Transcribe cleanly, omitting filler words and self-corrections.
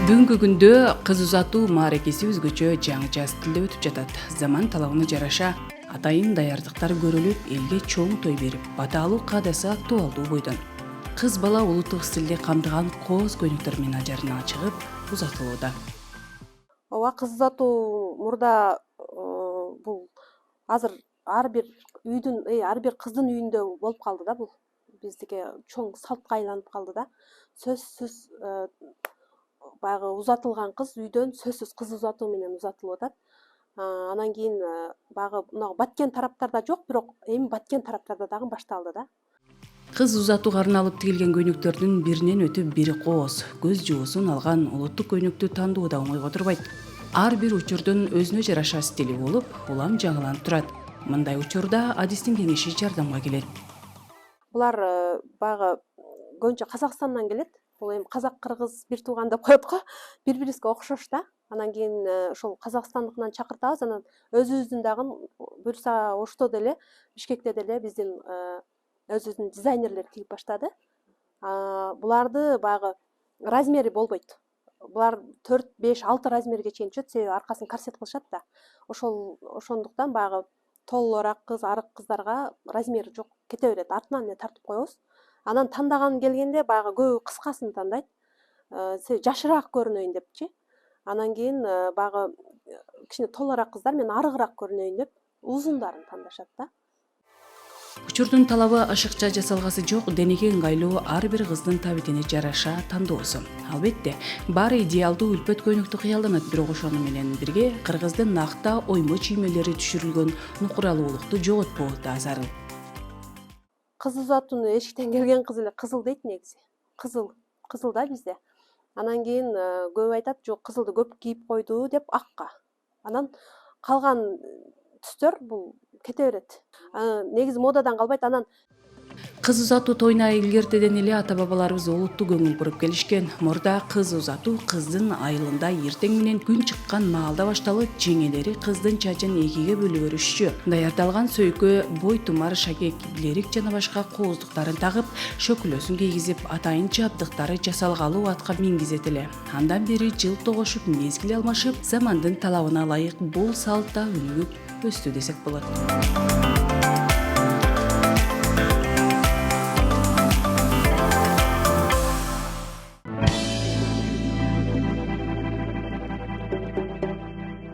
Бүгүнкү күндө кыз узатуу мааракеси өзгөчө жаңыча стилде өтүп жатат. Заман талабына жараша атайын даярдыктар көрүлүп, элге чоң той берип, баталуу каадасы актуалдуу бойдон. Кыз бала улуттук стилди камтыган кооз көйнөктөр менен ажарына чыгып узатылууда. Ооба, кыз узатуу мурда бул азыр ар бир үйдүн, ар бир кыздын үйүндө болуп калды да бул. Биздики чоң салтка айланып калды да. Сөзсүз баягы узатылган кыз үйдөн сөзсүз кыз узатуу менен узатылып атат. Анан кийин баягы мына баткен тараптарда жок, бирок эми баткен тараптарда дагы башталды да. Кыз узатууга арналып тигилген көйнөктөрдүн биринен өтүп бири кооз, көз жуусун алган улуттук көйнөктү тандоо да оңойго турбайт. Ар бир учурдун өзүнө жараша стили болуп, улам жаңыланып турат. Мындай учурда адистин кеңеши жардамга келет. Булар баягы көбүнчө Казакстандан келет. Бул эми казак кыргыз бир тууган деп коет го. Бири-бирибизге окшош да. Анан кийин ошол казакстандыкынан чакыртабыз, анан өзүбүздүн дагы буюрса ошто деле Бишкекте деле биздин өзүбүздүн дизайнерлер тигип баштады. Буларды баягы размери болбойт. Булар 4, 5, 6 размерге чейин түшөт, себеби аркасын корсет кылышат да. Ошондуктан баягы толураак кыз, арык кыздарга размери жок кете берет. Артынан эле тартып коебуз. Анан тандаган келгенде баягы көбү кыскасын тандайт. Жашыраак көрүнөйүн депчи. Анан кийин баягы кичине толураак кыздар мен арыгыраак көрүнөйүн деп узундарын тандашат да. Учурдун талабы ашыкча жасалгасы жок, денеге ыңгайлуу ар бир кыздын табитине жараша тандоосу. Албетте, баары идеалдуу үлпөт көйнөктү кыялданат, бирок ошону менен бирге кыргыздын накта оймо чиймелери түшүрүлгөн нукуралуулукту жоготпоо да зарыл. Кыз узатууну эшиктен келген кыз эле кызыл дейт негизи. Кызыл да бизде. Анан кийин көбү айтат, жок кызылды көп кийип койду деп акка. Анан калган түстөр бул кете берет. Негизи модадан калбайт. Анан Кыз узатуу тоюна илгертеден эле ата-бабаларыбыз олуттуу көңүл буруп келишкен. Мурда кыз узатуу кыздын айылында эртең менен күн чыккан маалда башталып, жеңелери кыздын чачын экиге бөлүп өрүшчү. Даярдалган сөйкө, бой тумар, шакек, билерик жана башка кооздуктарын тагып, шөкүлөсүн кийгизип, атайын жабдыктары жасалгалуу атка мингизет эле. Андан бери жыл тогушуп, мезгил алмашып, замандын талабына ылайык бул салт да өнүгүп өстү десек болот.